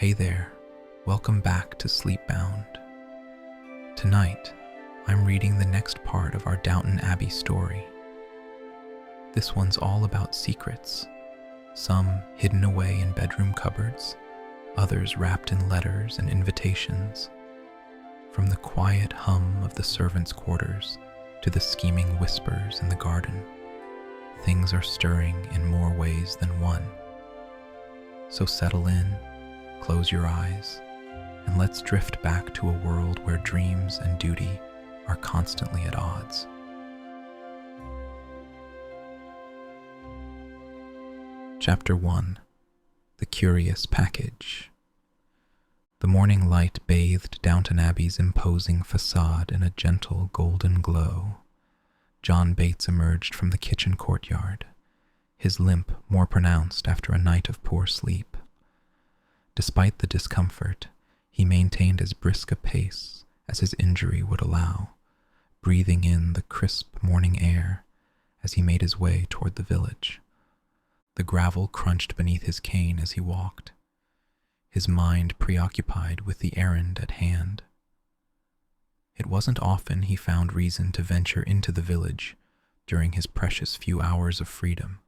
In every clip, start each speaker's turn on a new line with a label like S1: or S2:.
S1: Hey there, welcome back to Sleepbound. Tonight, I'm reading the next part of our Downton Abbey story. This one's all about secrets, some hidden away in bedroom cupboards, others wrapped in letters and invitations. From the quiet hum of the servants' quarters to the scheming whispers in the garden, things are stirring in more ways than one. So settle in, close your eyes, and let's drift back to a world where dreams and duty are constantly at odds. Chapter 1. The Curious Package. The morning light bathed Downton Abbey's imposing facade in a gentle golden glow. John Bates emerged from the kitchen courtyard, his limp more pronounced after a night of poor sleep. Despite the discomfort, he maintained as brisk a pace as his injury would allow, breathing in the crisp morning air as he made his way toward the village. The gravel crunched beneath his cane as he walked, his mind preoccupied with the errand at hand. It wasn't often he found reason to venture into the village during his precious few hours of freedom,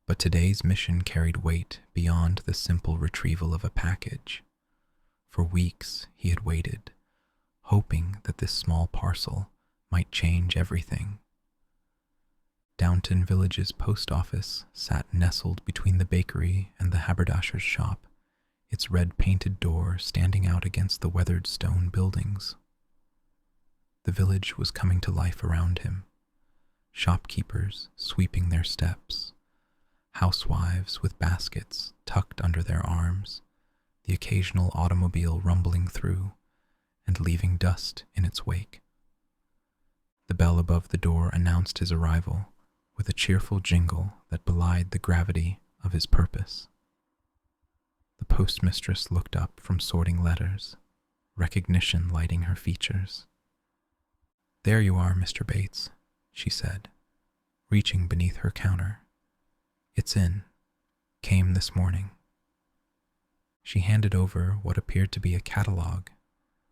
S1: but today's mission carried weight beyond the simple retrieval of a package. For weeks he had waited, hoping that this small parcel might change everything. Downton Village's post office sat nestled between the bakery and the haberdasher's shop, its red-painted door standing out against the weathered stone buildings. The village was coming to life around him, shopkeepers sweeping their steps, housewives with baskets tucked under their arms, the occasional automobile rumbling through and leaving dust in its wake. The bell above the door announced his arrival with a cheerful jingle that belied the gravity of his purpose. The postmistress looked up from sorting letters, recognition lighting her features. "There you are, Mr. Bates," she said, reaching beneath her counter. "It's in. Came this morning." She handed over what appeared to be a catalogue,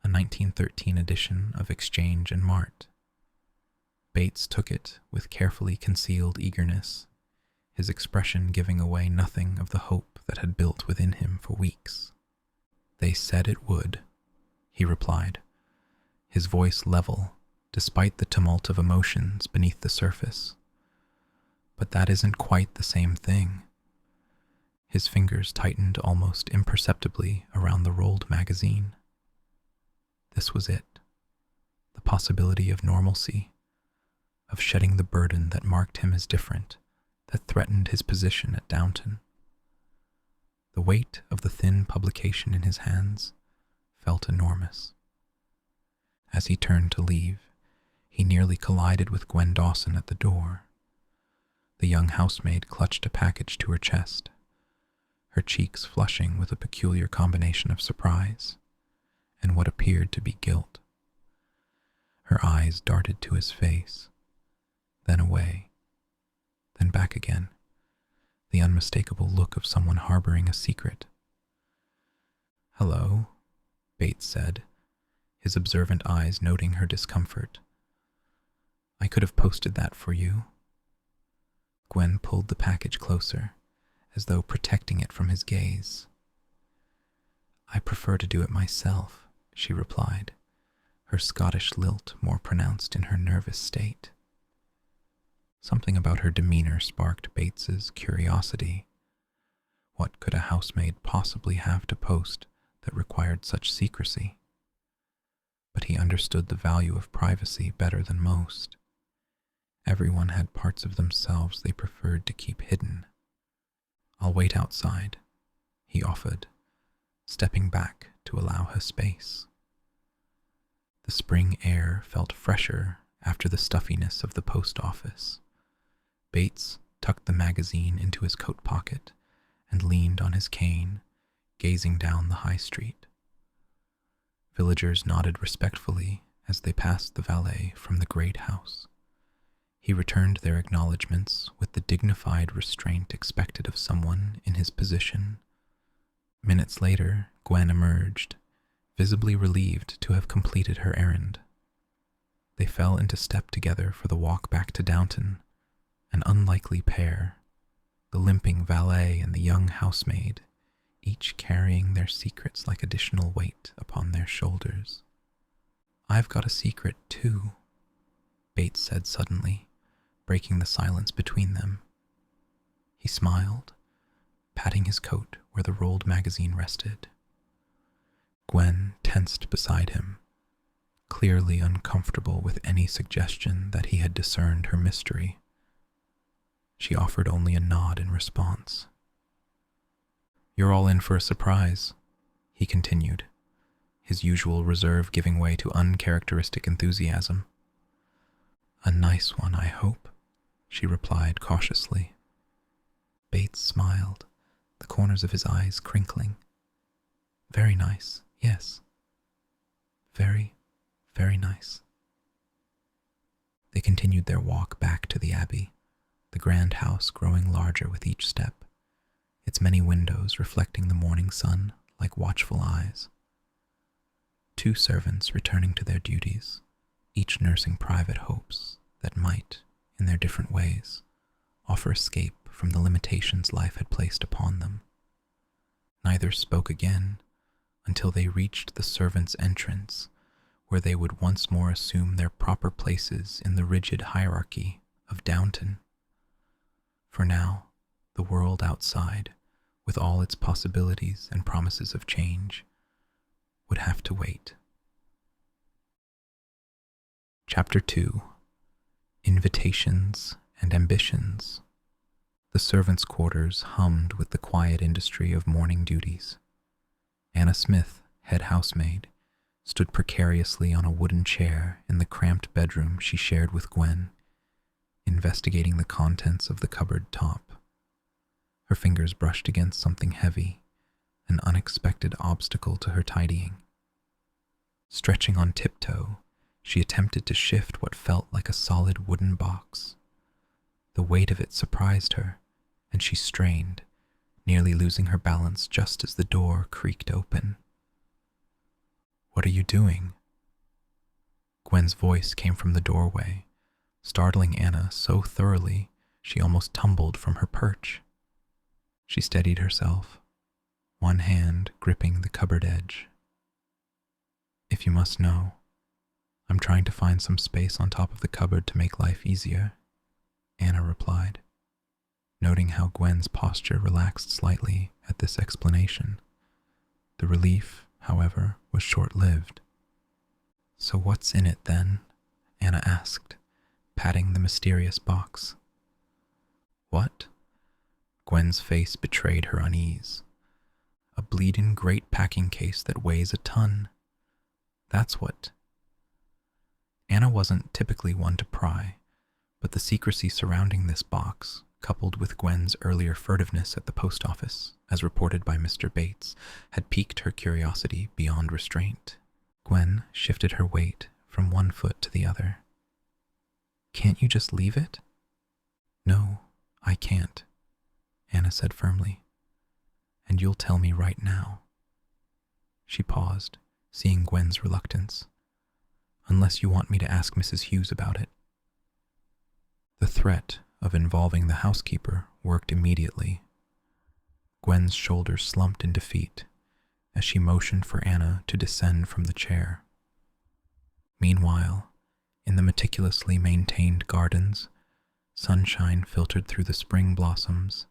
S1: a 1913 edition of Exchange and Mart. Bates took it with carefully concealed eagerness, his expression giving away nothing of the hope that had built within him for weeks. "They said it would," he replied, his voice level despite the tumult of emotions beneath the surface. "But that isn't quite the same thing." His fingers tightened almost imperceptibly around the rolled magazine. This was it, the possibility of normalcy, of shedding the burden that marked him as different, that threatened his position at Downton. The weight of the thin publication in his hands felt enormous. As he turned to leave, he nearly collided with Gwen Dawson at the door. The young housemaid clutched a package to her chest, her cheeks flushing with a peculiar combination of surprise and what appeared to be guilt. Her eyes darted to his face, then away, then back again, the unmistakable look of someone harboring a secret. "Hello," Bates said, his observant eyes noting her discomfort. "I could have posted that for you." Gwen pulled the package closer, as though protecting it from his gaze. "I prefer to do it myself," she replied, her Scottish lilt more pronounced in her nervous state. Something about her demeanor sparked Bates's curiosity. What could a housemaid possibly have to post that required such secrecy? But he understood the value of privacy better than most. Everyone had parts of themselves they preferred to keep hidden. "I'll wait outside," he offered, stepping back to allow her space. The spring air felt fresher after the stuffiness of the post office. Bates tucked the magazine into his coat pocket and leaned on his cane, gazing down the high street. Villagers nodded respectfully as they passed the valet from the great house. He returned their acknowledgments with the dignified restraint expected of someone in his position. Minutes later, Gwen emerged, visibly relieved to have completed her errand. They fell into step together for the walk back to Downton, an unlikely pair, the limping valet and the young housemaid, each carrying their secrets like additional weight upon their shoulders. "I've got a secret, too," Bates said suddenly, breaking the silence between them. He smiled, patting his coat where the rolled magazine rested. Gwen tensed beside him, clearly uncomfortable with any suggestion that he had discerned her mystery. She offered only a nod in response. "You're all in for a surprise," he continued, his usual reserve giving way to uncharacteristic enthusiasm. "A nice one, I hope," she replied cautiously. Bates smiled, the corners of his eyes crinkling. "Very nice, yes. Very, very nice." They continued their walk back to the Abbey, the grand house growing larger with each step, its many windows reflecting the morning sun like watchful eyes. 2 servants returning to their duties, each nursing private hopes that might, in their different ways, offer escape from the limitations life had placed upon them. Neither spoke again until they reached the servants' entrance, where they would once more assume their proper places in the rigid hierarchy of Downton. For now, the world outside, with all its possibilities and promises of change, would have to wait. Chapter 2. Invitations and Ambitions. The servants' quarters hummed with the quiet industry of morning duties. Anna Smith, head housemaid, stood precariously on a wooden chair in the cramped bedroom she shared with Gwen, investigating the contents of the cupboard top. Her fingers brushed against something heavy, an unexpected obstacle to her tidying. Stretching on tiptoe, she attempted to shift what felt like a solid wooden box. The weight of it surprised her, and she strained, nearly losing her balance just as the door creaked open. "What are you doing?" Gwen's voice came from the doorway, startling Anna so thoroughly she almost tumbled from her perch. She steadied herself, one hand gripping the cupboard edge. "If you must know, I'm trying to find some space on top of the cupboard to make life easier," Anna replied, noting how Gwen's posture relaxed slightly at this explanation. The relief, however, was short-lived. "So what's in it, then?" Anna asked, patting the mysterious box. "What?" Gwen's face betrayed her unease. "A bleedin' great packing case that weighs a ton. That's what." Anna wasn't typically one to pry, but the secrecy surrounding this box, coupled with Gwen's earlier furtiveness at the post office, as reported by Mr. Bates, had piqued her curiosity beyond restraint. Gwen shifted her weight from one foot to the other. "Can't you just leave it?" "No, I can't," Anna said firmly. "And you'll tell me right now." She paused, seeing Gwen's reluctance. "Unless you want me to ask Mrs. Hughes about it." The threat of involving the housekeeper worked immediately. Gwen's shoulders slumped in defeat as she motioned for Anna to descend from the chair. Meanwhile, in the meticulously maintained gardens, sunshine filtered through the spring blossoms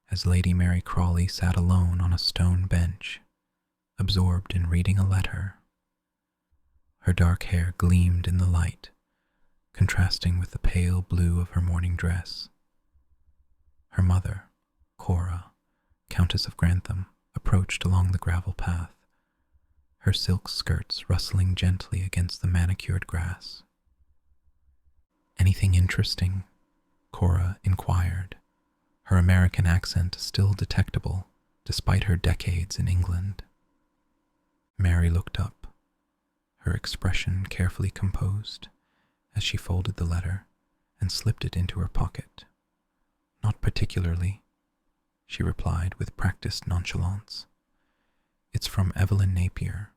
S1: as Lady Mary Crawley sat alone on a stone bench, absorbed in reading a letter. Her dark hair gleamed in the light, contrasting with the pale blue of her morning dress. Her mother, Cora, Countess of Grantham, approached along the gravel path, her silk skirts rustling gently against the manicured grass. "Anything interesting?" Cora inquired, her American accent still detectable despite her decades in England. Mary looked up, her expression carefully composed, as she folded the letter and slipped it into her pocket. "Not particularly," she replied with practiced nonchalance. It's from Evelyn Napier.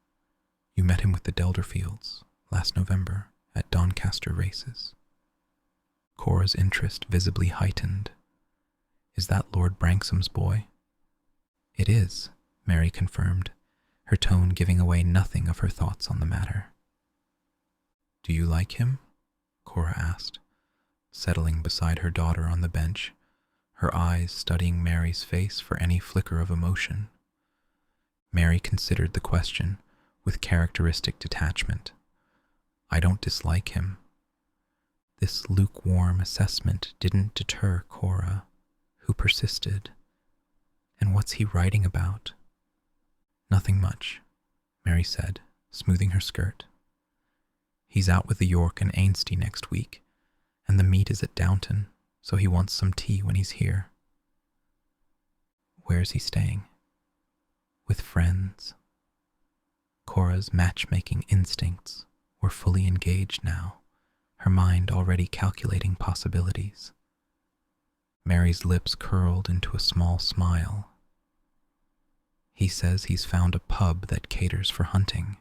S1: You met him with the Delderfields last November at Doncaster races. Cora's interest visibly heightened. Is that Lord Branksom's boy? It is, Mary confirmed, her tone giving away nothing of her thoughts on the matter. Do you like him? Cora asked, settling beside her daughter on the bench, her eyes studying Mary's face for any flicker of emotion. Mary considered the question with characteristic detachment. I don't dislike him. This lukewarm assessment didn't deter Cora, who persisted. And what's he writing about? Nothing much, Mary said, smoothing her skirt. He's out with the York and Ainsty next week, and the meet is at Downton, so he wants some tea when he's here. Where's he staying? With friends. Cora's matchmaking instincts were fully engaged now, her mind already calculating possibilities. Mary's lips curled into a small smile. He says he's found a pub that caters for hunting.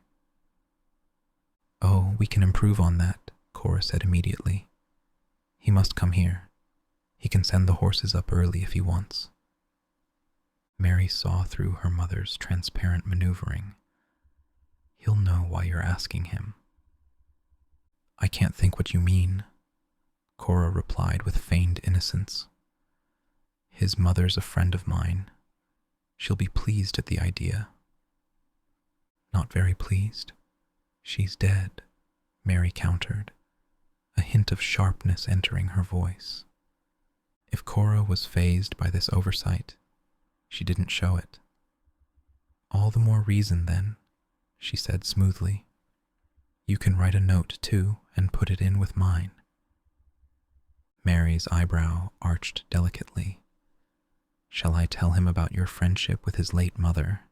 S1: Oh, we can improve on that, Cora said immediately. He must come here. He can send the horses up early if he wants. Mary saw through her mother's transparent maneuvering. He'll know why you're asking him. I can't think what you mean, Cora replied with feigned innocence. His mother's a friend of mine. She'll be pleased at the idea. Not very pleased. She's dead, Mary countered, a hint of sharpness entering her voice. If Cora was fazed by this oversight, she didn't show it. All the more reason, then, she said smoothly. You can write a note, too, and put it in with mine. Mary's eyebrow arched delicately. Shall I tell him about your friendship with his late mother?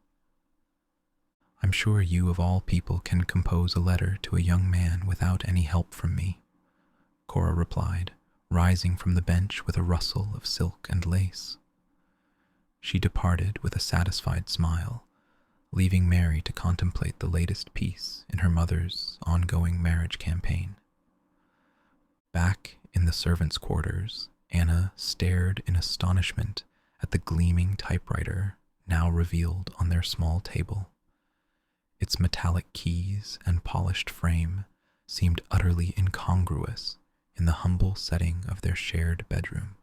S1: I'm sure you of all people can compose a letter to a young man without any help from me, Cora replied, rising from the bench with a rustle of silk and lace. She departed with a satisfied smile, leaving Mary to contemplate the latest piece in her mother's ongoing marriage campaign. Back in the servants' quarters, Anna stared in astonishment at the gleaming typewriter now revealed on their small table. Its metallic keys and polished frame seemed utterly incongruous in the humble setting of their shared bedroom.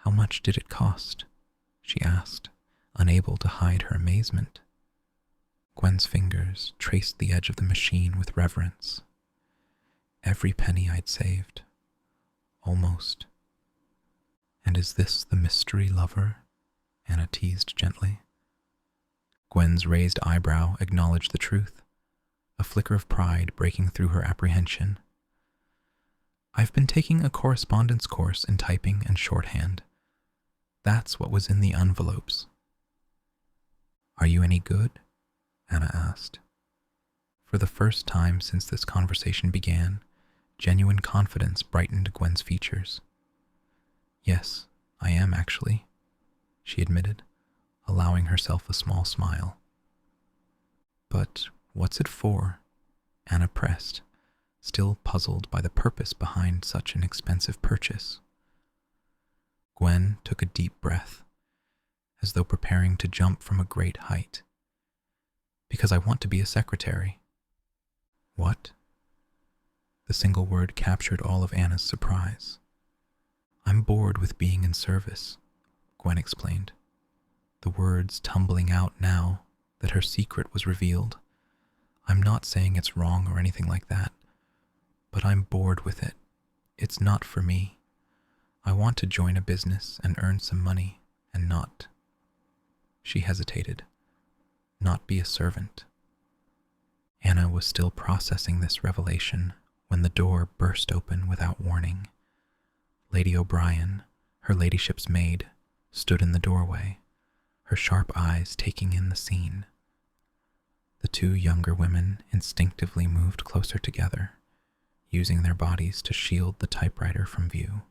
S1: How much did it cost? She asked, unable to hide her amazement. Gwen's fingers traced the edge of the machine with reverence. Every penny I'd saved. Almost. And is this the mystery lover? Anna teased gently. Gwen's raised eyebrow acknowledged the truth, a flicker of pride breaking through her apprehension. I've been taking a correspondence course in typing and shorthand. That's what was in the envelopes. Are you any good? Anna asked. For the first time since this conversation began, genuine confidence brightened Gwen's features. Yes, I am actually, she admitted, allowing herself a small smile. But what's it for? Anna pressed, still puzzled by the purpose behind such an expensive purchase. Gwen took a deep breath, as though preparing to jump from a great height. Because I want to be a secretary. What? The single word captured all of Anna's surprise. I'm bored with being in service, Gwen explained, the words tumbling out now that her secret was revealed. I'm not saying it's wrong or anything like that, but I'm bored with it. It's not for me. I want to join a business and earn some money and not. She hesitated. Not be a servant. Anna was still processing this revelation when the door burst open without warning. Lady O'Brien, her ladyship's maid, stood in the doorway, her sharp eyes taking in the scene. The two younger women instinctively moved closer together, using their bodies to shield the typewriter from view.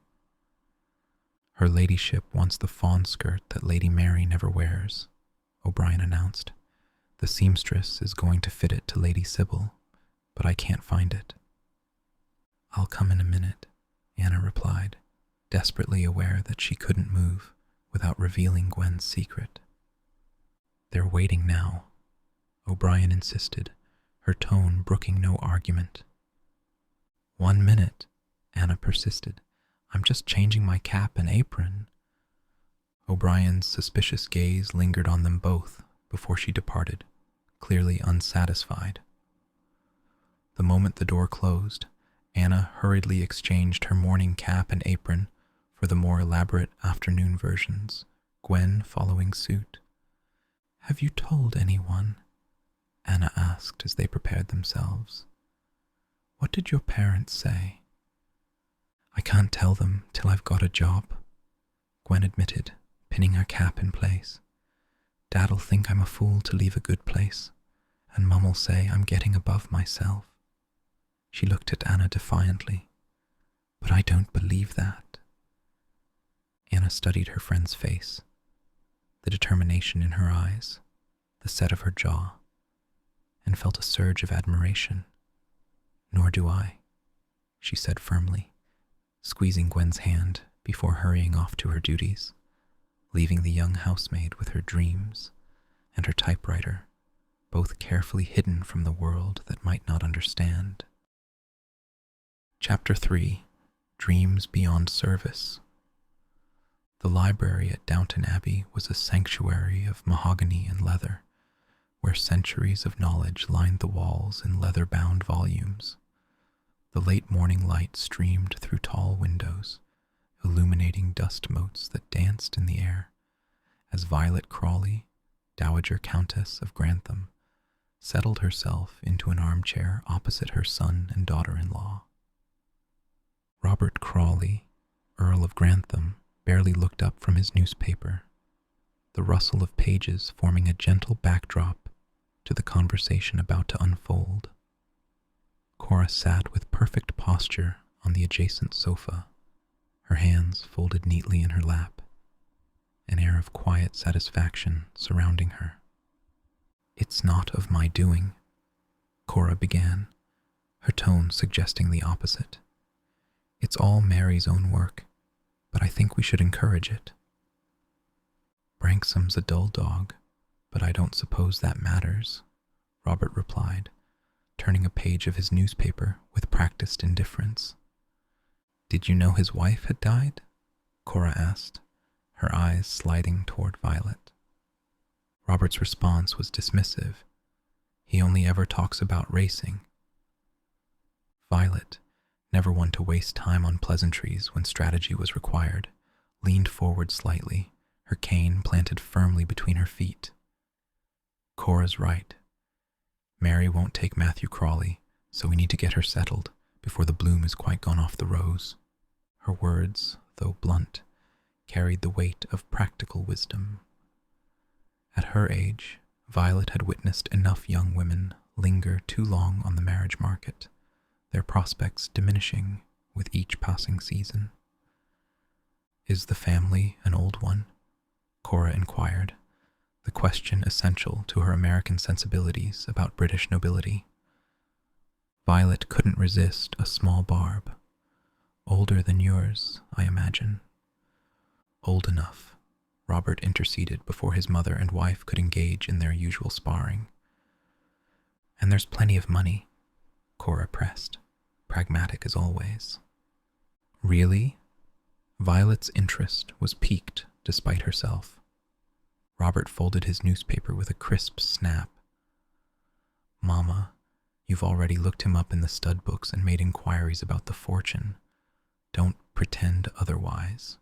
S1: Her ladyship wants the fawn skirt that Lady Mary never wears, O'Brien announced, The seamstress is going to fit it to Lady Sybil, but I can't find it. I'll come in a minute, Anna replied, desperately aware that she couldn't move without revealing Gwen's secret. They're waiting now, O'Brien insisted, her tone brooking no argument. 1 minute, Anna persisted. I'm just changing my cap and apron. O'Brien's suspicious gaze lingered on them both before she departed, clearly unsatisfied. The moment the door closed, Anna hurriedly exchanged her morning cap and apron for the more elaborate afternoon versions, Gwen following suit. Have you told anyone? Anna asked as they prepared themselves. What did your parents say? I can't tell them till I've got a job, Gwen admitted, pinning her cap in place. Dad'll think I'm a fool to leave a good place, and Mum'll say I'm getting above myself. She looked at Anna defiantly. But I don't believe that. Anna studied her friend's face, the determination in her eyes, the set of her jaw, and felt a surge of admiration. Nor do I, she said firmly, squeezing Gwen's hand before hurrying off to her duties, leaving the young housemaid with her dreams and her typewriter, both carefully hidden from the world that might not understand. Chapter 3. Dreams Beyond Service. The library at Downton Abbey was a sanctuary of mahogany and leather, where centuries of knowledge lined the walls in leather-bound volumes. The late morning light streamed through tall windows, illuminating dust motes that danced in the air, as Violet Crawley, Dowager Countess of Grantham, settled herself into an armchair opposite her son and daughter-in-law. Robert Crawley, Earl of Grantham, barely looked up from his newspaper, the rustle of pages forming a gentle backdrop to the conversation about to unfold. Cora sat with perfect posture on the adjacent sofa, her hands folded neatly in her lap, an air of quiet satisfaction surrounding her. It's not of my doing, Cora began, her tone suggesting the opposite. It's all Mary's own work, but I think we should encourage it. Branksom's a dull dog, but I don't suppose that matters, Robert replied, turning a page of his newspaper with practiced indifference. Did you know his wife had died? Cora asked, her eyes sliding toward Violet. Robert's response was dismissive. He only ever talks about racing. Violet, never one to waste time on pleasantries when strategy was required, leaned forward slightly, her cane planted firmly between her feet. Cora's right. Mary won't take Matthew Crawley, so we need to get her settled before the bloom is quite gone off the rose. Her words, though blunt, carried the weight of practical wisdom. At her age, Violet had witnessed enough young women linger too long on the marriage market, their prospects diminishing with each passing season. Is the family an old one? Cora inquired, the question essential to her American sensibilities about British nobility. Violet couldn't resist a small barb. Older than yours, I imagine. Old enough, Robert interceded before his mother and wife could engage in their usual sparring. And there's plenty of money, Cora pressed, pragmatic as always. Really? Violet's interest was piqued despite herself. Robert folded his newspaper with a crisp snap. Mama, you've already looked him up in the stud books and made inquiries about the fortune. Don't pretend otherwise.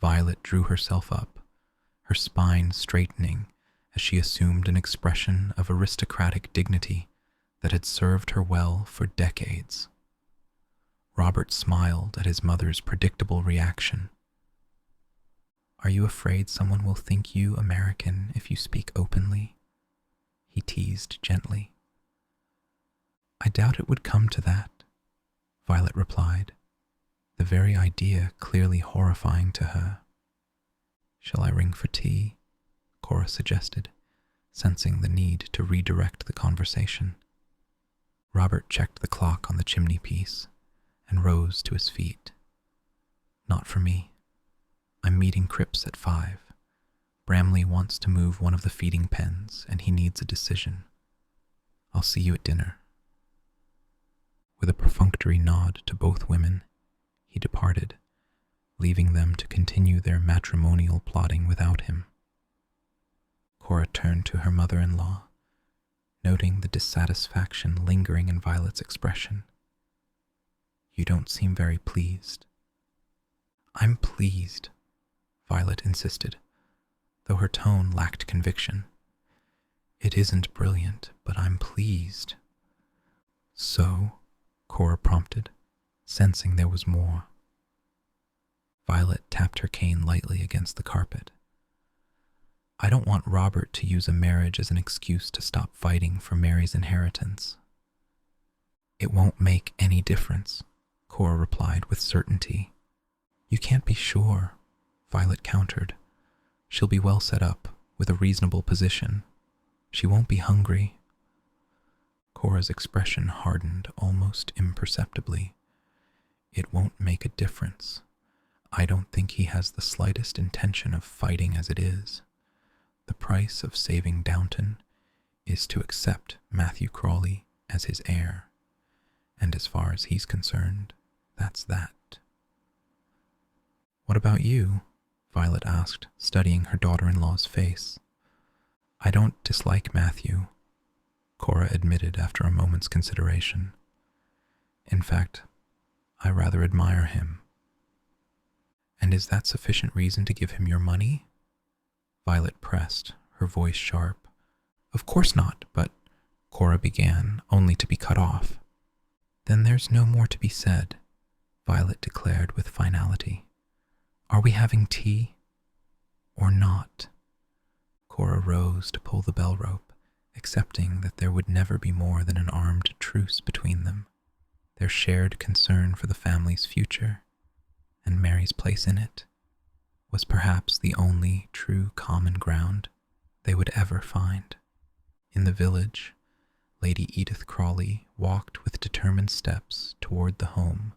S1: Violet drew herself up, her spine straightening as she assumed an expression of aristocratic dignity that had served her well for decades. Robert smiled at his mother's predictable reaction. Are you afraid someone will think you American if you speak openly? He teased gently. I doubt it would come to that, Violet replied, the very idea clearly horrifying to her. Shall I ring for tea? Cora suggested, sensing the need to redirect the conversation. Robert checked the clock on the chimney-piece and rose to his feet. Not for me. I'm meeting Cripps at 5. Bramley wants to move one of the feeding pens, and he needs a decision. I'll see you at dinner. With a perfunctory nod to both women, he departed, leaving them to continue their matrimonial plotting without him. Cora turned to her mother-in-law, noting the dissatisfaction lingering in Violet's expression. You don't seem very pleased. I'm pleased, Violet insisted, though her tone lacked conviction. It isn't brilliant, but I'm pleased. So, Cora prompted, sensing there was more. Violet tapped her cane lightly against the carpet. I don't want Robert to use a marriage as an excuse to stop fighting for Mary's inheritance. It won't make any difference, Cora replied with certainty. You can't be sure, Violet countered. She'll be well set up, with a reasonable position. She won't be hungry. Cora's expression hardened almost imperceptibly. It won't make a difference. I don't think he has the slightest intention of fighting as it is. The price of saving Downton is to accept Matthew Crawley as his heir, and as far as he's concerned, that's that. What about you? Violet asked, studying her daughter-in-law's face. I don't dislike Matthew, Cora admitted after a moment's consideration. In fact, I rather admire him. And is that sufficient reason to give him your money? Violet pressed, her voice sharp. Of course not, but Cora began, only to be cut off. Then there's no more to be said, Violet declared with finality. Are we having tea? Or not? Cora rose to pull the bell rope, accepting that there would never be more than an armed truce between them, their shared concern for the family's future, and Mary's place in it, was perhaps the only true common ground they would ever find. In the village, Lady Edith Crawley walked with determined steps toward the home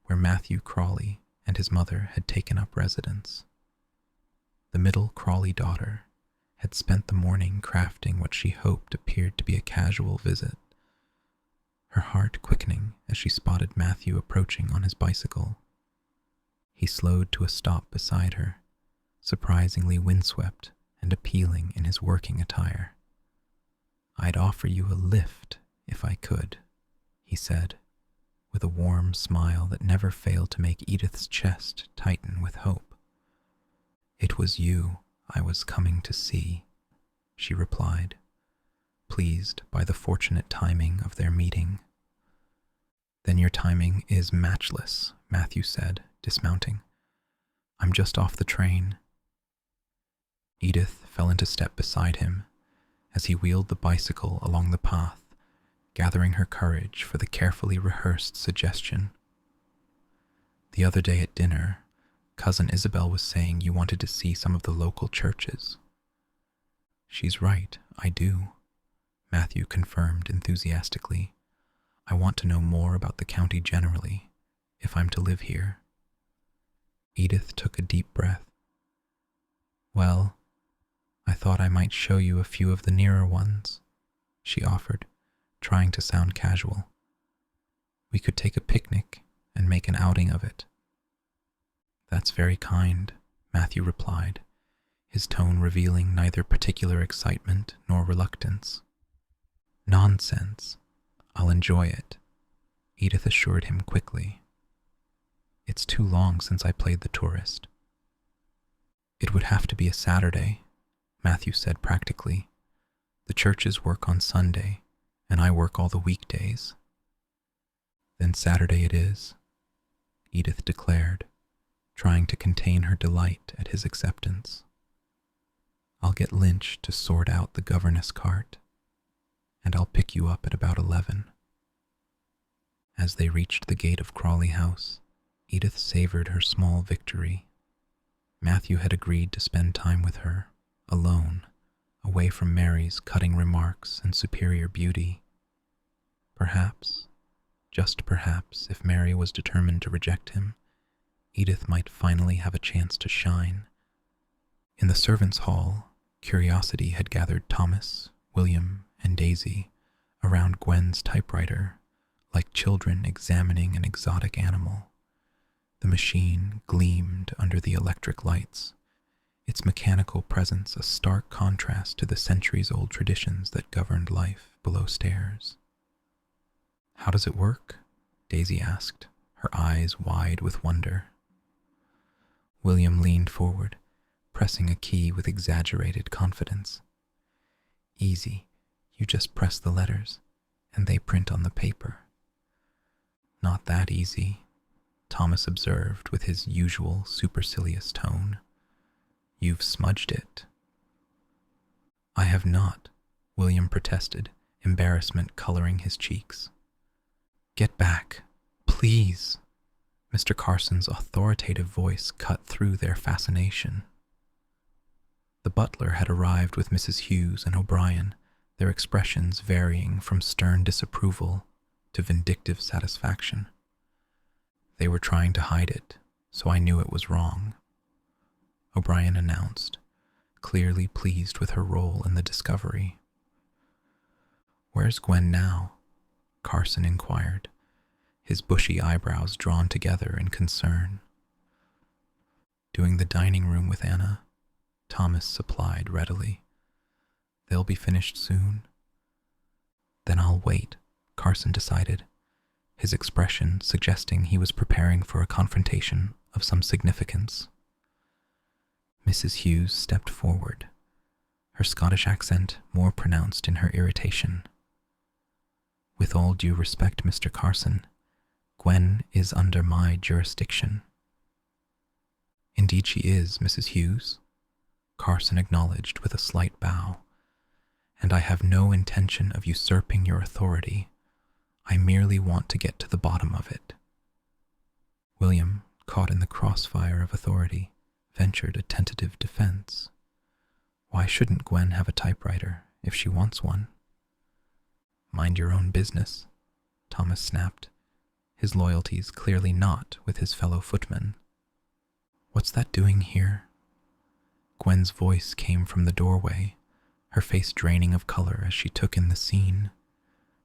S1: where Matthew Crawley and his mother had taken up residence. The middle Crawley daughter had spent the morning crafting what she hoped appeared to be a casual visit, her heart quickening as she spotted Matthew approaching on his bicycle. He slowed to a stop beside her, surprisingly windswept and appealing in his working attire. I'd offer you a lift if I could, he said, with a warm smile that never failed to make Edith's chest tighten with hope. It was you I was coming to see, she replied, pleased by the fortunate timing of their meeting. Then your timing is matchless, Matthew said, dismounting. I'm just off the train. Edith fell into step beside him as he wheeled the bicycle along the path, gathering her courage for the carefully rehearsed suggestion. The other day at dinner, Cousin Isabel was saying you wanted to see some of the local churches. She's right, I do, Matthew confirmed enthusiastically. I want to know more about the county generally, if I'm to live here. Edith took a deep breath. Well, I thought I might show you a few of the nearer ones, she offered, trying to sound casual. We could take a picnic and make an outing of it. That's very kind, Matthew replied, his tone revealing neither particular excitement nor reluctance. Nonsense. I'll enjoy it, Edith assured him quickly. It's too long since I played the tourist. It would have to be a Saturday, Matthew said practically. The churches work on Sunday, and I work all the weekdays. Then Saturday it is, Edith declared, trying to contain her delight at his acceptance. I'll get Lynch to sort out the governess cart, and I'll pick you up at about 11. As they reached the gate of Crawley House, Edith savored her small victory. Matthew had agreed to spend time with her, alone, away from Mary's cutting remarks and superior beauty. Perhaps, just perhaps, if Mary was determined to reject him, Edith might finally have a chance to shine. In the servants' hall, curiosity had gathered Thomas, William, and Daisy around Gwen's typewriter, like children examining an exotic animal. The machine gleamed under the electric lights, its mechanical presence a stark contrast to the centuries-old traditions that governed life below stairs. "How does it work?" Daisy asked, her eyes wide with wonder. William leaned forward, pressing a key with exaggerated confidence. "Easy. You just press the letters, and they print on the paper." "Not that easy," Thomas observed with his usual supercilious tone. "You've smudged it." "I have not," William protested, embarrassment coloring his cheeks. "Get back, please." Mr. Carson's authoritative voice cut through their fascination. The butler had arrived with Mrs. Hughes and O'Brien, their expressions varying from stern disapproval to vindictive satisfaction. "They were trying to hide it, so I knew it was wrong," O'Brien announced, clearly pleased with her role in the discovery. "Where's Gwen now?" Carson inquired, his bushy eyebrows drawn together in concern. "Doing the dining room with Anna," Thomas supplied readily. "They'll be finished soon." "Then I'll wait," Carson decided, his expression suggesting he was preparing for a confrontation of some significance. Mrs. Hughes stepped forward, her Scottish accent more pronounced in her irritation. "With all due respect, Mr. Carson, Gwen is under my jurisdiction." "Indeed she is, Mrs. Hughes," Carson acknowledged with a slight bow. "And I have no intention of usurping your authority. I merely want to get to the bottom of it." William, caught in the crossfire of authority, ventured a tentative defense. "Why shouldn't Gwen have a typewriter if she wants one?" "Mind your own business," Thomas snapped, his loyalties clearly not with his fellow footmen. "What's that doing here?" Gwen's voice came from the doorway, her face draining of color as she took in the scene,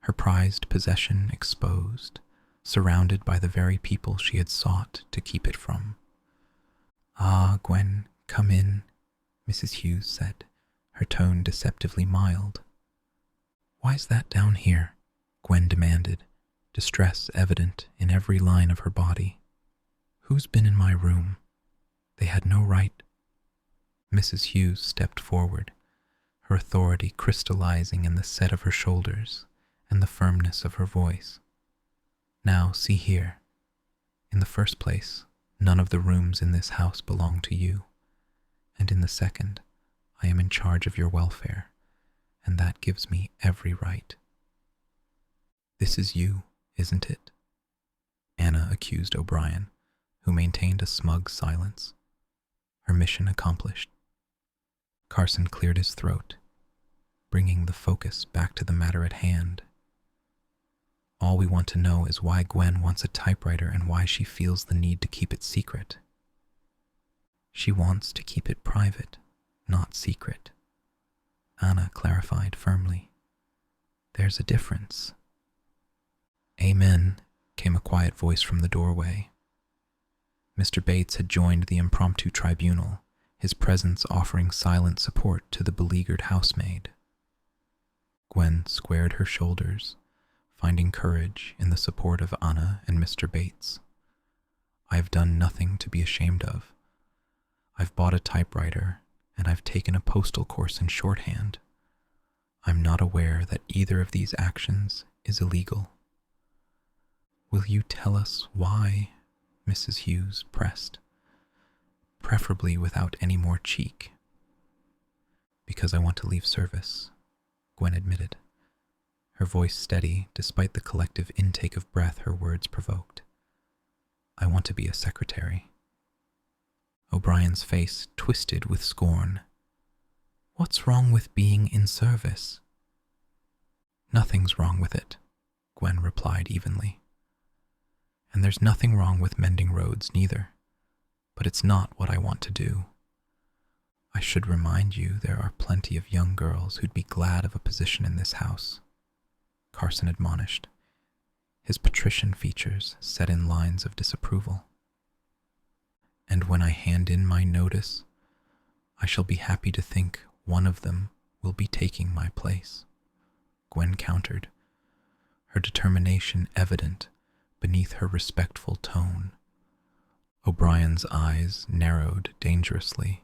S1: her prized possession exposed, surrounded by the very people she had sought to keep it from. "Ah, Gwen, come in," Mrs. Hughes said, her tone deceptively mild. "Why's that down here?" Gwen demanded, distress evident in every line of her body. "Who's been in my room? They had no right." Mrs. Hughes stepped forward, her authority crystallizing in the set of her shoulders and the firmness of her voice. "Now, see here. In the first place, none of the rooms in this house belong to you, and in the second, I am in charge of your welfare, and that gives me every right." "This is you, isn't it?" Anna accused O'Brien, who maintained a smug silence. Her mission accomplished. Carson cleared his throat, bringing the focus back to the matter at hand. "All we want to know is why Gwen wants a typewriter and why she feels the need to keep it secret." "She wants to keep it private, not secret," Anna clarified firmly. "There's a difference." "Amen," came a quiet voice from the doorway. Mr. Bates had joined the impromptu tribunal, his presence offering silent support to the beleaguered housemaid. Gwen squared her shoulders, finding courage in the support of Anna and Mr. Bates. "I've done nothing to be ashamed of. I've bought a typewriter, and I've taken a postal course in shorthand. I'm not aware that either of these actions is illegal." "Will you tell us why?" Mrs. Hughes pressed, preferably without any more cheek. "Because I want to leave service," Gwen admitted, her voice steady despite the collective intake of breath her words provoked. "I want to be a secretary." O'Brien's face twisted with scorn. What's wrong with being in service? Nothing's wrong with it, Gwen replied evenly. And there's nothing wrong with mending roads neither, but it's not what I want to do. I should remind you there are plenty of young girls who'd be glad of a position in this house, Carson admonished, his patrician features set in lines of disapproval. And when I hand in my notice, I shall be happy to think one of them will be taking my place, Gwen countered, her determination evident beneath her respectful tone. O'Brien's eyes narrowed dangerously.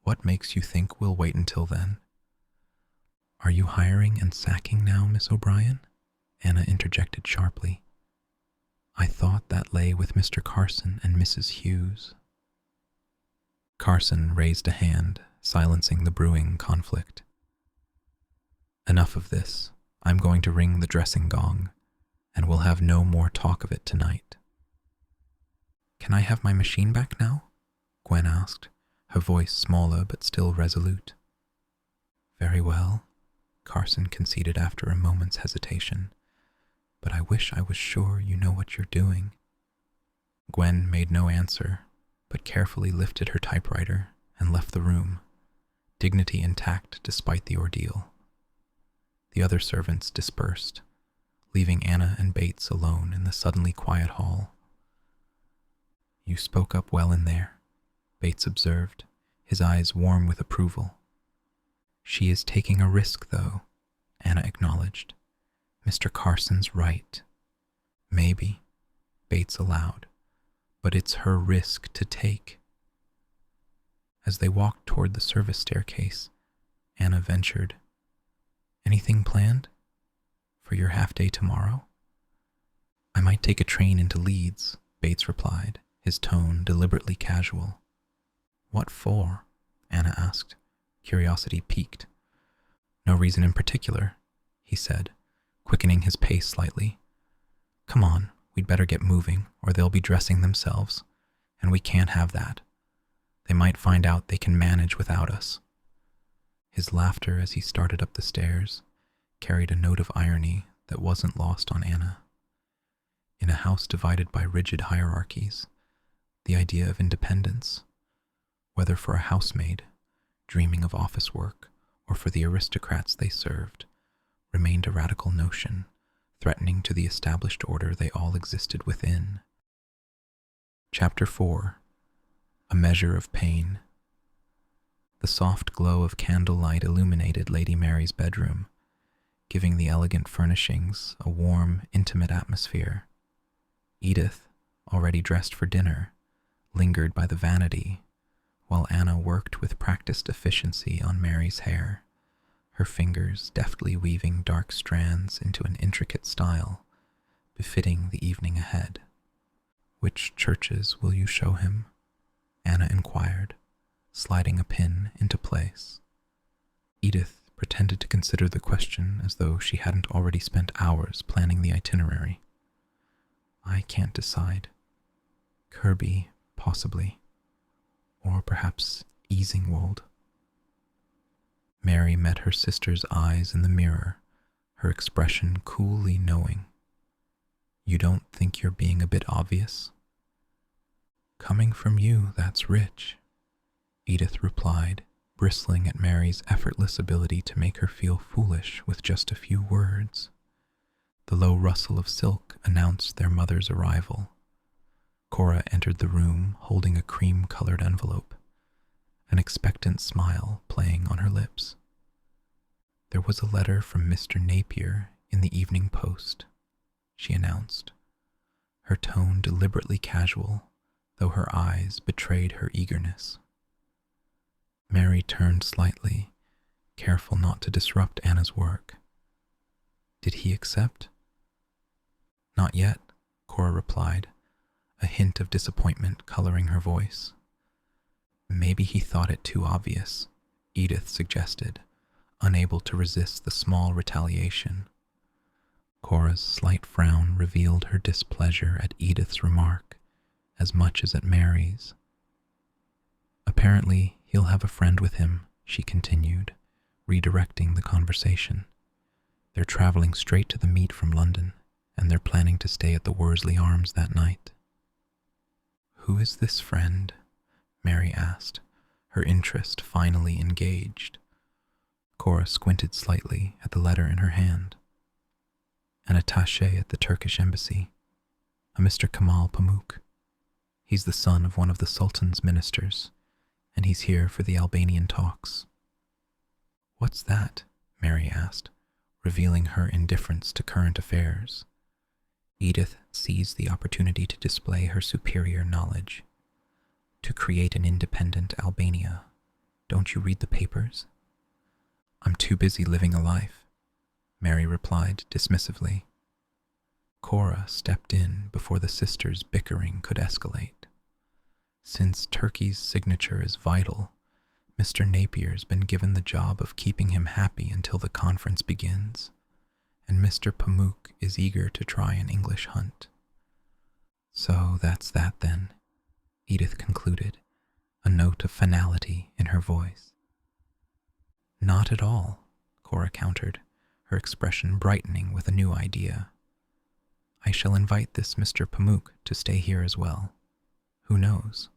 S1: What makes you think we'll wait until then? Are you hiring and sacking now, Miss O'Brien? Anna interjected sharply. I thought that lay with Mr. Carson and Mrs. Hughes. Carson raised a hand, silencing the brewing conflict. Enough of this. I'm going to ring the dressing gong, and we'll have no more talk of it tonight. Can I have my machine back now? Gwen asked, her voice smaller but still resolute. Very well, Carson conceded after a moment's hesitation. But I wish I was sure you know what you're doing. Gwen made no answer, but carefully lifted her typewriter and left the room, dignity intact despite the ordeal. The other servants dispersed, leaving Anna and Bates alone in the suddenly quiet hall. You spoke up well in there, Bates observed, his eyes warm with approval. She is taking a risk, though, Anna acknowledged. Mr. Carson's right. Maybe, Bates allowed, but it's her risk to take. As they walked toward the service staircase, Anna ventured, Anything planned? For your half-day tomorrow? I might take a train into Leeds, Bates replied, his tone deliberately casual. What for? Anna asked, curiosity piqued. No reason in particular, he said, quickening his pace slightly. Come on, we'd better get moving, or they'll be dressing themselves, and we can't have that. They might find out they can manage without us. His laughter as he started up the stairs carried a note of irony that wasn't lost on Anna. In a house divided by rigid hierarchies, the idea of independence, whether for a housemaid dreaming of office work or for the aristocrats they served, remained a radical notion, threatening to the established order they all existed within. Chapter 4. A Measure of Pain. The soft glow of candlelight illuminated Lady Mary's bedroom, giving the elegant furnishings a warm, intimate atmosphere. Edith, already dressed for dinner, lingered by the vanity, while Anna worked with practiced efficiency on Mary's hair, her fingers deftly weaving dark strands into an intricate style befitting the evening ahead. Which churches will you show him? Anna inquired, sliding a pin into place. Edith pretended to consider the question as though she hadn't already spent hours planning the itinerary. I can't decide. Kirby, possibly. Or perhaps Easingwold. Mary met her sister's eyes in the mirror, her expression coolly knowing. You don't think you're being a bit obvious? Coming from you, that's rich, Edith replied, bristling at Mary's effortless ability to make her feel foolish with just a few words. The low rustle of silk announced their mother's arrival. Cora entered the room holding a cream-colored envelope, an expectant smile playing on her lips. There was a letter from Mr. Napier in the Evening Post, she announced, her tone deliberately casual, though her eyes betrayed her eagerness. Mary turned slightly, careful not to disrupt Anna's work. Did he accept? Not yet, Cora replied, a hint of disappointment coloring her voice. Maybe he thought it too obvious, Edith suggested, unable to resist the small retaliation. Cora's slight frown revealed her displeasure at Edith's remark, as much as at Mary's. Apparently, he'll have a friend with him, she continued, redirecting the conversation. They're traveling straight to the meet from London, and they're planning to stay at the Worsley Arms that night. Who is this friend? Mary asked, her interest finally engaged. Cora squinted slightly at the letter in her hand. An attaché at the Turkish embassy, a Mr. Kamal Pamuk. He's the son of one of the Sultan's ministers, and he's here for the Albanian talks. What's that? Mary asked, revealing her indifference to current affairs. Edith seized the opportunity to display her superior knowledge. To create an independent Albania. Don't you read the papers? I'm too busy living a life, Mary replied dismissively. Cora stepped in before the sisters' bickering could escalate. Since Turkey's signature is vital, Mr. Napier's been given the job of keeping him happy until the conference begins, and Mr. Pamuk is eager to try an English hunt. So that's that then, Edith concluded, a note of finality in her voice. Not at all, Cora countered, her expression brightening with a new idea. I shall invite this Mr. Pamuk to stay here as well. Who knows?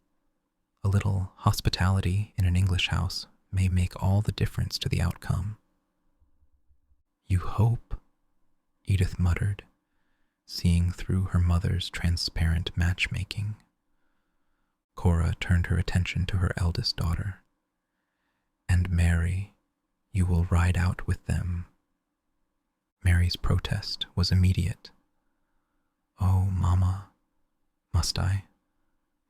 S1: A little hospitality in an English house may make all the difference to the outcome. You hope, Edith muttered, seeing through her mother's transparent matchmaking. Cora turned her attention to her eldest daughter. And Mary, you will ride out with them. Mary's protest was immediate. Oh, Mama, must I?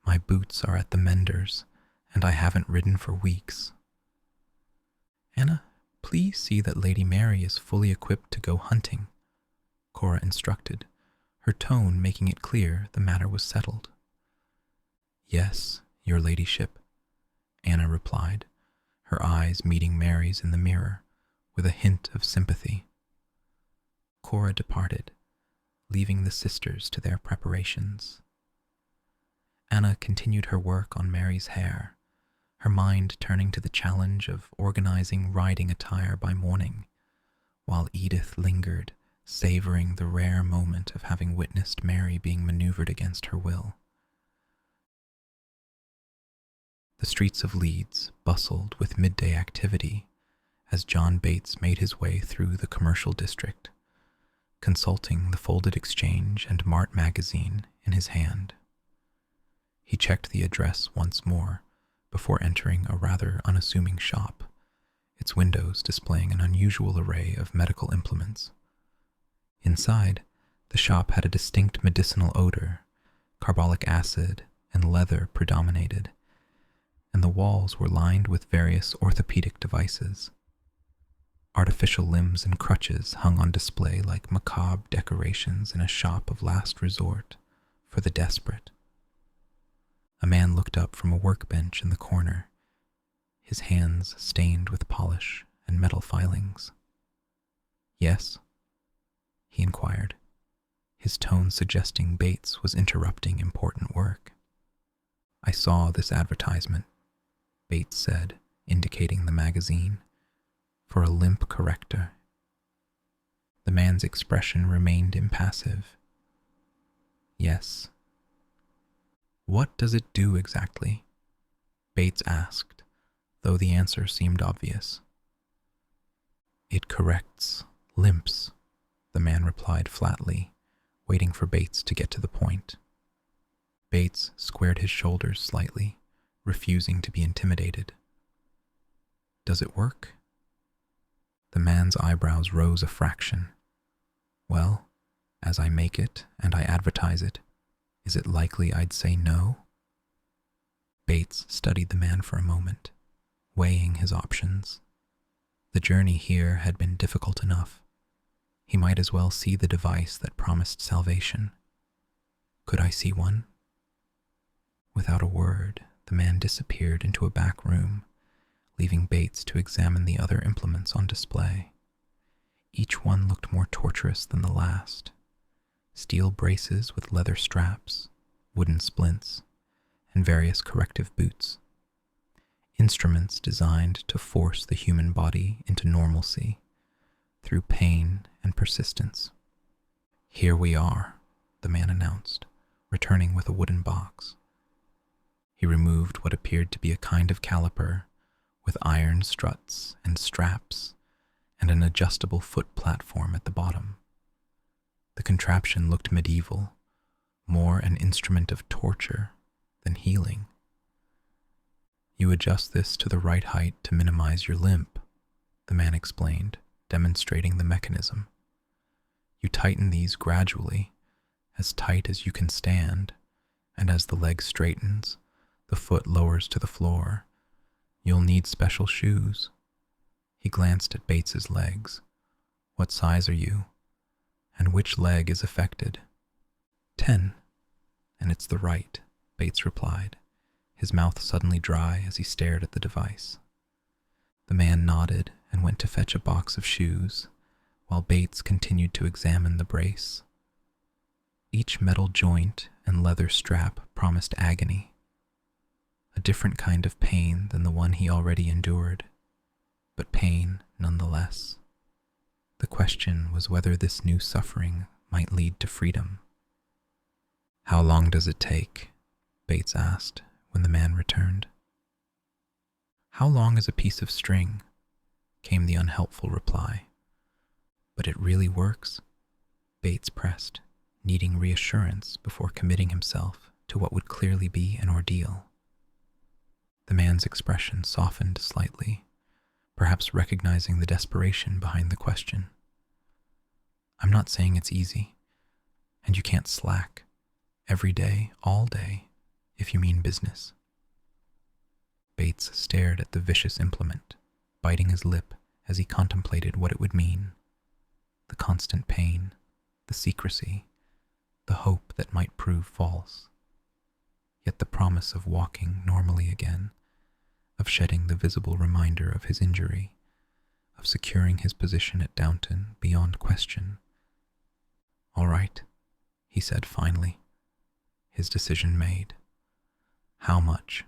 S1: My boots are at the mender's, and I haven't ridden for weeks. Anna, please see that Lady Mary is fully equipped to go hunting, Cora instructed, her tone making it clear the matter was settled. Yes, your ladyship, Anna replied, her eyes meeting Mary's in the mirror with a hint of sympathy. Cora departed, leaving the sisters to their preparations. Anna continued her work on Mary's hair, her mind turning to the challenge of organizing riding attire by morning, while Edith lingered, savoring the rare moment of having witnessed Mary being maneuvered against her will. The streets of Leeds bustled with midday activity as John Bates made his way through the commercial district, consulting the folded Exchange and Mart magazine in his hand. He checked the address once more before entering a rather unassuming shop, its windows displaying an unusual array of medical implements. Inside, the shop had a distinct medicinal odor, carbolic acid and leather predominated, and the walls were lined with various orthopedic devices. Artificial limbs and crutches hung on display like macabre decorations in a shop of last resort for the desperate. A man looked up from a workbench in the corner, his hands stained with polish and metal filings. Yes? He inquired, his tone suggesting Bates was interrupting important work. I saw this advertisement, Bates said, indicating the magazine, for a limp corrector. The man's expression remained impassive. Yes. What does it do exactly? Bates asked, though the answer seemed obvious. It corrects limps, the man replied flatly, waiting for Bates to get to the point. Bates squared his shoulders slightly, refusing to be intimidated. Does it work? The man's eyebrows rose a fraction. Well, as I make it and I advertise it, is it likely I'd say no? Bates studied the man for a moment, weighing his options. The journey here had been difficult enough. He might as well see the device that promised salvation. Could I see one? Without a word, the man disappeared into a back room, leaving Bates to examine the other implements on display. Each one looked more torturous than the last. Steel braces with leather straps, wooden splints, and various corrective boots. instruments designed to force the human body into normalcy through pain and persistence. "Here we are," the man announced, returning with a wooden box. He removed what appeared to be a kind of caliper with iron struts and straps and an adjustable foot platform at the bottom. The contraption looked medieval, more an instrument of torture than healing. "You adjust this to the right height to minimize your limp," the man explained, demonstrating the mechanism. "You tighten these gradually, as tight as you can stand, and as the leg straightens, the foot lowers to the floor. You'll need special shoes." He glanced at Bates's legs. "What size are you? And which leg is affected?" 10, and it's the right," Bates replied, his mouth suddenly dry as he stared at the device. The man nodded and went to fetch a box of shoes, while Bates continued to examine the brace. Each metal joint and leather strap promised agony, a different kind of pain than the one he already endured, but pain nonetheless. The question was whether this new suffering might lead to freedom. "How long does it take?" Bates asked when the man returned. "How long is a piece of string?" came the unhelpful reply. "But it really works?" Bates pressed, needing reassurance before committing himself to what would clearly be an ordeal. The man's expression softened slightly, perhaps recognizing the desperation behind the question. "I'm not saying it's easy, and you can't slack. Every day, all day, if you mean business." Bates stared at the vicious implement, biting his lip as he contemplated what it would mean. The constant pain, the secrecy, the hope that might prove false. Yet the promise of walking normally again, of shedding the visible reminder of his injury, of securing his position at Downton beyond question. "All right," he said finally, his decision made. "How much?"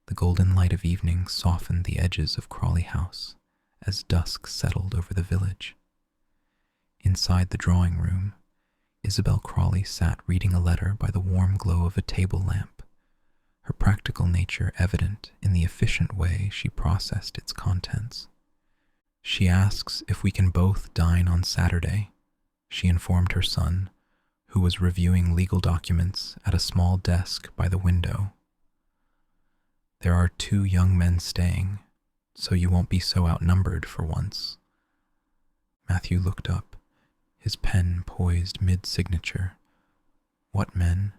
S1: The golden light of evening softened the edges of Crawley House as dusk settled over the village. Inside the drawing room, Isabel Crawley sat reading a letter by the warm glow of a table lamp, her practical nature evident in the efficient way she processed its contents. "She asks if we can both dine on Saturday," she informed her son, who was reviewing legal documents at a small desk by the window. "There are 2 young men staying, so you won't be so outnumbered for once." Matthew looked up, his pen poised mid-signature. "What men?"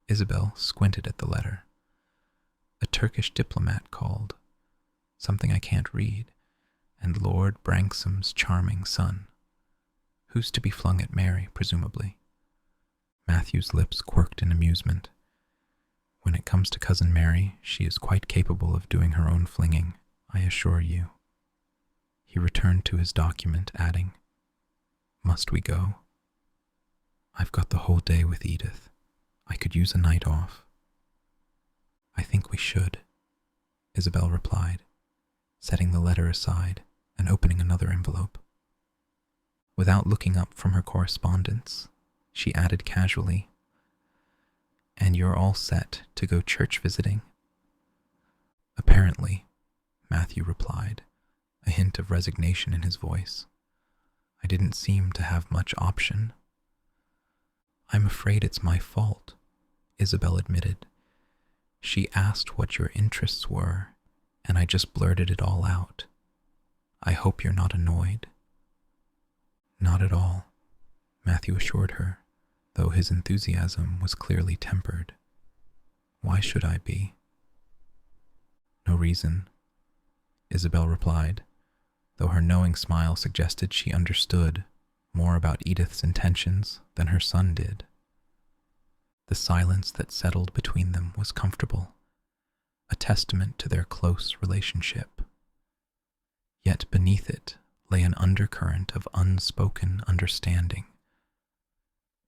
S1: Isabel squinted at the letter. "A Turkish diplomat called, something I can't read, and Lord Branksom's charming son. Who's to be flung at Mary, presumably." Matthew's lips quirked in amusement. "When it comes to Cousin Mary, she is quite capable of doing her own flinging, I assure you." He returned to his document, adding, "Must we go?" "I've got the whole day with Edith. I could use a night off." "I think we should," Isabel replied, setting the letter aside and opening another envelope. Without looking up from her correspondence, she added casually, "And you're all set to go church visiting?" "Apparently," Matthew replied, a hint of resignation in his voice. "I didn't seem to have much option." "I'm afraid it's my fault," Isabel admitted. "She asked what your interests were, and I just blurted it all out. I hope you're not annoyed." "Not at all," Matthew assured her, though his enthusiasm was clearly tempered. "Why should I be?" "No reason," Isabel replied, though her knowing smile suggested she understood more about Edith's intentions than her son did. The silence that settled between them was comfortable, a testament to their close relationship. Yet beneath it lay an undercurrent of unspoken understanding,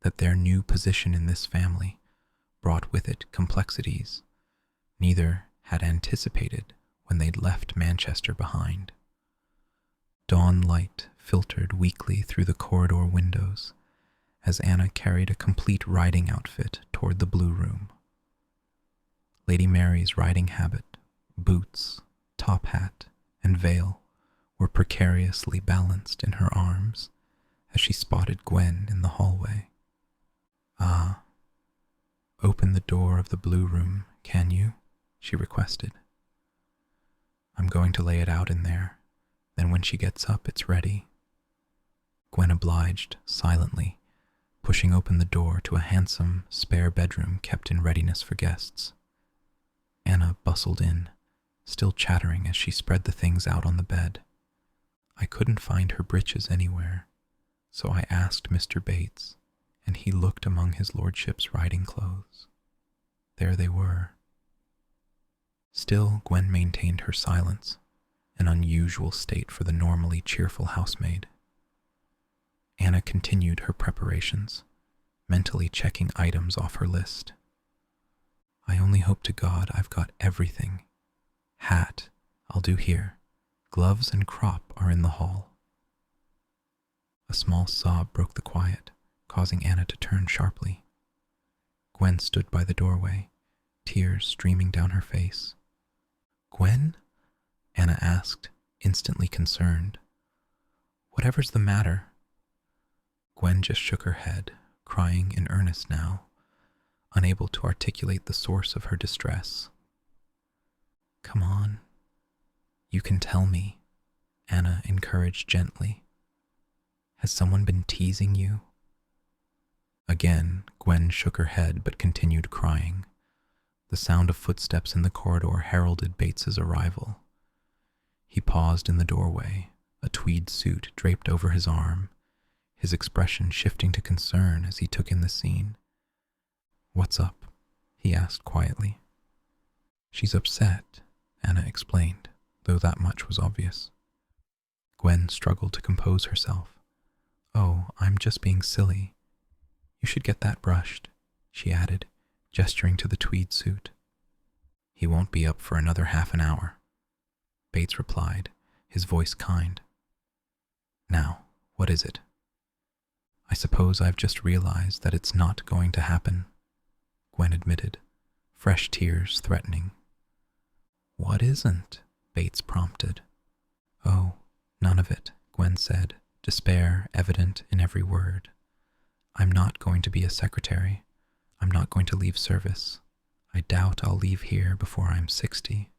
S1: that their new position in this family brought with it complexities neither had anticipated when they'd left Manchester behind. Dawn light filtered weakly through the corridor windows as Anna carried a complete riding outfit toward the Blue Room. Lady Mary's riding habit, boots, top hat, and veil were precariously balanced in her arms as she spotted Gwen in the hallway. "Ah, open the door of the Blue Room, can you?" she requested. "I'm going to lay it out in there, then when she gets up it's ready." Gwen obliged silently, pushing open the door to a handsome, spare bedroom kept in readiness for guests. Anna bustled in, still chattering as she spread the things out on the bed. "I couldn't find her breeches anywhere, so I asked Mr. Bates, and he looked among his lordship's riding clothes. There they were." Still, Gwen maintained her silence, an unusual state for the normally cheerful housemaid. Anna continued her preparations, mentally checking items off her list. "I only hope to God I've got everything. Hat, I'll do here. Gloves and crop are in the hall." A small sob broke the quiet, causing Anna to turn sharply. Gwen stood by the doorway, tears streaming down her face. "Gwen?" Anna asked, instantly concerned. "Whatever's the matter?" Gwen just shook her head, crying in earnest now, unable to articulate the source of her distress. "Come on. You can tell me," Anna encouraged gently. "Has someone been teasing you?" Again, Gwen shook her head but continued crying. The sound of footsteps in the corridor heralded Bates's arrival. He paused in the doorway, a tweed suit draped over his arm, his expression shifting to concern as he took in the scene. "What's up?" he asked quietly. "She's upset," Anna explained, though that much was obvious. Gwen struggled to compose herself. "Oh, I'm just being silly. You should get that brushed," she added, gesturing to the tweed suit. "He won't be up for another half an hour," Bates replied, his voice kind. "Now, what is it?" "I suppose I've just realized that it's not going to happen," Gwen admitted, fresh tears threatening. "What isn't?" Bates prompted. "Oh, none of it," Gwen said, despair evident in every word. "I'm not going to be a secretary. I'm not going to leave service. I doubt I'll leave here before I'm 60.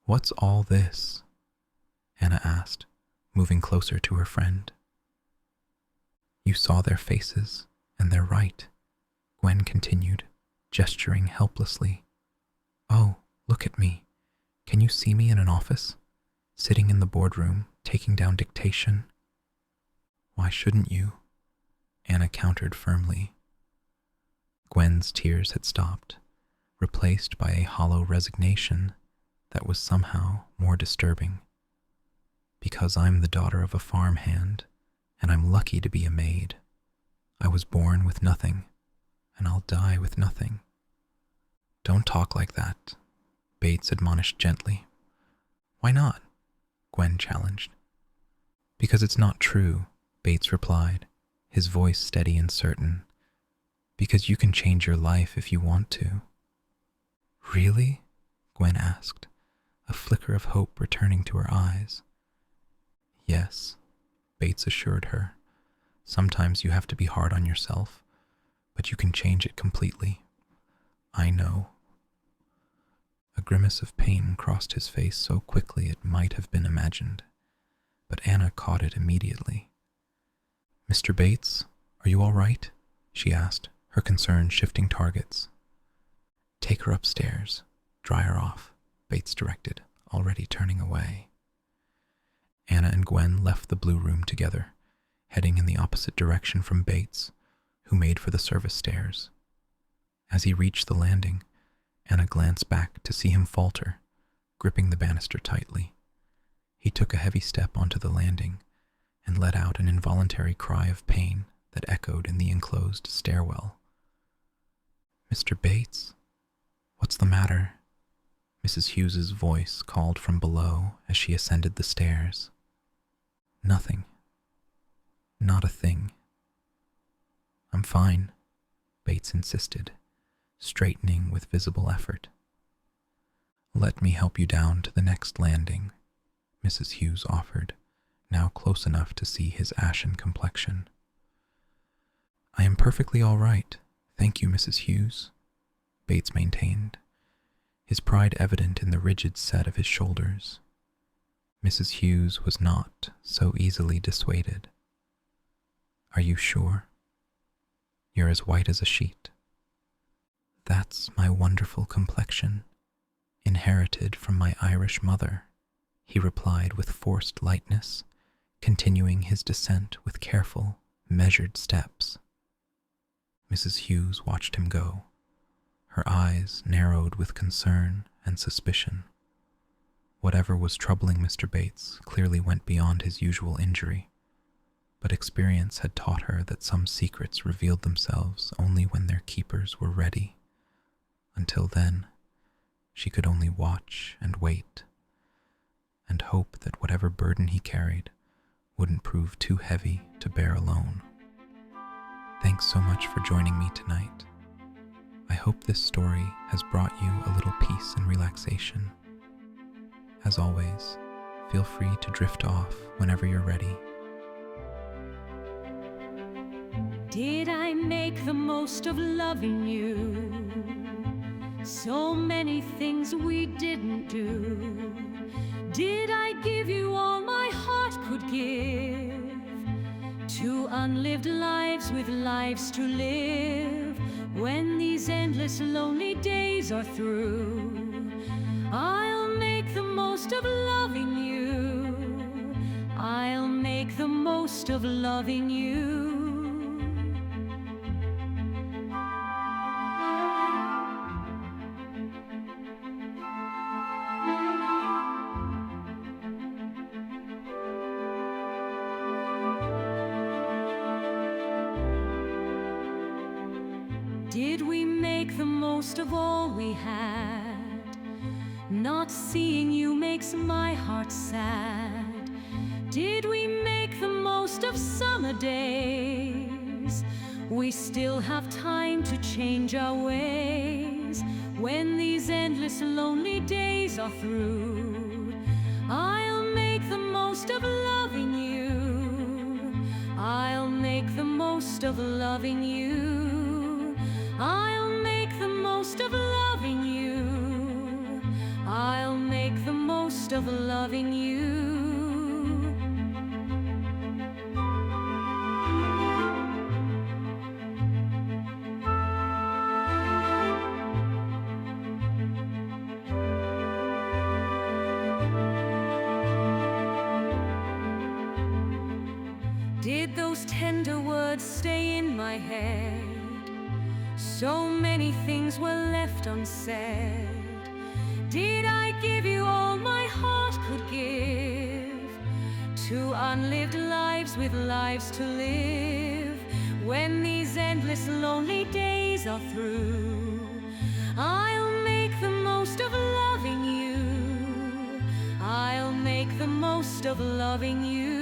S1: "What's all this?" Anna asked, moving closer to her friend. "You saw their faces, and they're right," Gwen continued, gesturing helplessly. "Oh, look at me. Can you see me in an office? Sitting in the boardroom, taking down dictation?" "Why shouldn't you?" Anna countered firmly. Gwen's tears had stopped, replaced by a hollow resignation that was somehow more disturbing. "Because I'm the daughter of a farmhand, and I'm lucky to be a maid. I was born with nothing, and I'll die with nothing." "Don't talk like that," Bates admonished gently. "Why not?" Gwen challenged. "Because it's not true," Bates replied, his voice steady and certain. "Because you can change your life if you want to." "Really?" Gwen asked, a flicker of hope returning to her eyes. "Yes," Bates assured her. "Sometimes you have to be hard on yourself, but you can change it completely. I know." A grimace of pain crossed his face so quickly it might have been imagined, but Anna caught it immediately. "Mr. Bates, are you all right?" she asked, her concern shifting targets. "Take her upstairs. Dry her off," Bates directed, already turning away. Anna and Gwen left the Blue Room together, heading in the opposite direction from Bates, who made for the service stairs. As he reached the landing, Anna glanced back to see him falter, gripping the banister tightly. He took a heavy step onto the landing and let out an involuntary cry of pain that echoed in the enclosed stairwell. "Mr. Bates, "What's the matter?" Mrs. Hughes's voice called from below as she ascended the stairs. "Nothing. Not a thing." "I'm fine," Bates insisted, straightening with visible effort. "Let me help you down to the next landing," Mrs. Hughes offered, now close enough to see his ashen complexion. "I am perfectly all right, thank you, Mrs. Hughes," Bates maintained, his pride evident in the rigid set of his shoulders. Mrs. Hughes was not so easily dissuaded. "Are you sure? You're as white as a sheet." "That's my wonderful complexion, inherited from my Irish mother," he replied with forced lightness, continuing his descent with careful, measured steps. Mrs. Hughes watched him go, her eyes narrowed with concern and suspicion. Whatever was troubling Mr. Bates clearly went beyond his usual injury, but experience had taught her that some secrets revealed themselves only when their keepers were ready. Until then, she could only watch and wait, and hope that whatever burden he carried wouldn't prove too heavy to bear alone. Thanks so much for joining me tonight. I hope this story has brought you a little peace and relaxation. As always, feel free to drift off whenever you're ready.
S2: Did I make the most of loving you? So many things we didn't do. Did I give you all my heart could give? To unlived lives with lives to live. When these endless lonely days are through, I'll make the most of loving you. I'll make the most of loving you. Did we make the most of all we had? Not seeing you makes my heart sad. Did we make the most of summer days? We still have time to change our ways. When these endless lonely days are through, I'll make the most of loving you. I'll make the most of loving you. I'll make the most of loving you. I'll make the most of loving you. Did those tender words stay in my head? So many things were left unsaid. Did I give you all my heart could give? To unlived lives with lives to live. When these endless lonely days are through, I'll make the most of loving you. I'll make the most of loving you.